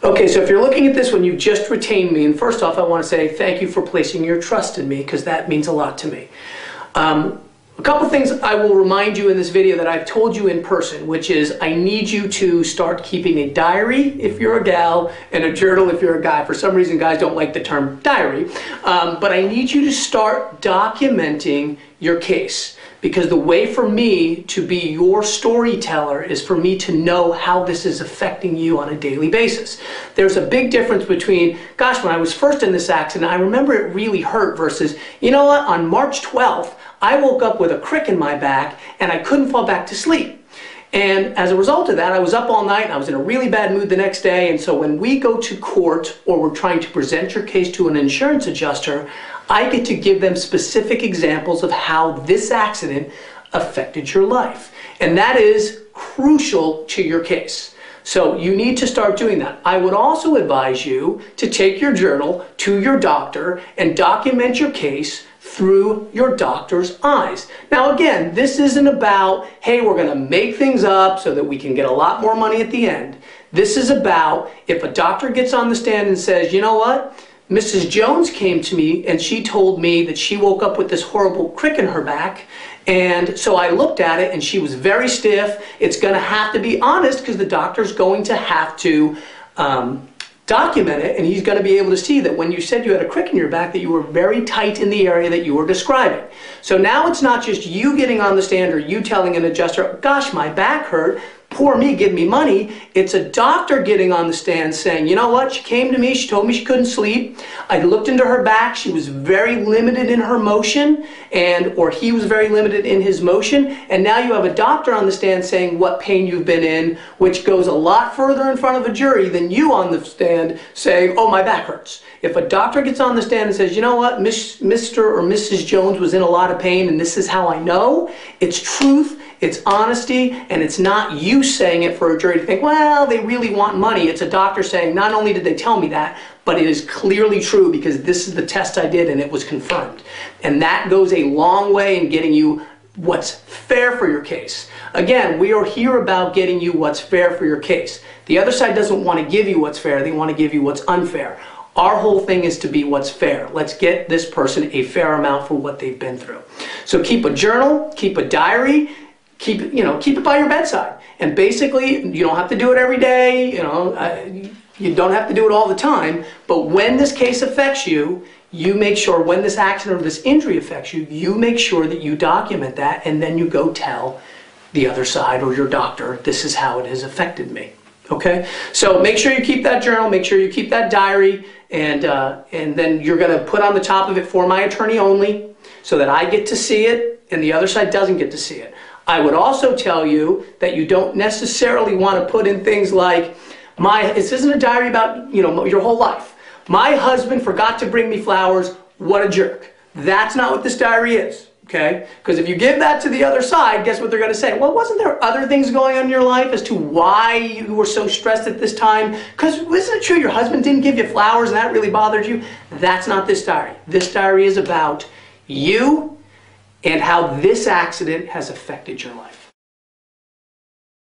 Okay, so if you're looking at this when you've just retained me, and first off I want to say thank you for placing your trust in me, because that means a lot to me. A couple things I will remind you in this video that I've told you in person, which is I need you to start keeping a diary if you're a gal and a journal if you're a guy. For some reason guys don't like the term diary, but I need you to start documenting your case. Because the way for me to be your storyteller is for me to know how this is affecting you on a daily basis. There's a big difference between, gosh, when I was first in this accident, I remember it really hurt, versus, you know what, on March 12th, I woke up with a crick in my back and I couldn't fall back to sleep. And as a result of that, I was up all night and I was in a really bad mood the next day. And so when we go to court or we're trying to present your case to an insurance adjuster, I get to give them specific examples of how this accident affected your life. And that is crucial to your case. So you need to start doing that. I would also advise you to take your journal to your doctor and document your case through your doctor's eyes. Now again, this isn't about, hey, we're going to make things up so that we can get a lot more money at the end. This is about, if a doctor gets on the stand and says, you know what, Mrs. Jones came to me and she told me that she woke up with this horrible crick in her back, and so I looked at it and she was very stiff. It's going to have to be honest because the doctor's going to have to document it, and he's going to be able to see that when you said you had a crick in your back that you were very tight in the area that you were describing. So now it's not just you getting on the stand or you telling an adjuster, gosh, my back hurt, poor me, give me money. It's a doctor getting on the stand saying, you know what, she came to me, she told me she couldn't sleep. I looked into her back, she was very limited in her motion, or he was very limited in his motion, and now you have a doctor on the stand saying what pain you've been in, which goes a lot further in front of a jury than you on the stand saying, oh, my back hurts. If a doctor gets on the stand and says, you know what, Mr. or Mrs. Jones was in a lot of pain and this is how I know, it's truth, it's honesty, and it's not you saying it for a jury to think, well, they really want money. It's a doctor saying, not only did they tell me that, but it is clearly true because this is the test I did and it was confirmed. And that goes a long way in getting you what's fair for your case. Again, we are here about getting you what's fair for your case. The other side doesn't want to give you what's fair, they want to give you what's unfair. Our whole thing is to be what's fair. Let's get this person a fair amount for what they've been through. So keep a journal, keep a diary, keep it by your bedside. And basically, you don't have to do it every day, you don't have to do it all the time, but when this case affects you, you make sure, when this accident or this injury affects you, you make sure that you document that, and then you go tell the other side or your doctor, this is how it has affected me. Okay? So make sure you keep that journal, make sure you keep that diary, and then you're going to put on the top of it, for my attorney only, so that I get to see it and the other side doesn't get to see it. I would also tell you that you don't necessarily want to put in things like, this isn't a diary about, your whole life. My husband forgot to bring me flowers, what a jerk. That's not what this diary is, okay? Because if you give that to the other side, guess what they're going to say? Well, wasn't there other things going on in your life as to why you were so stressed at this time? Because isn't it true your husband didn't give you flowers and that really bothered you? That's not this diary. This diary is about you and how this accident has affected your life.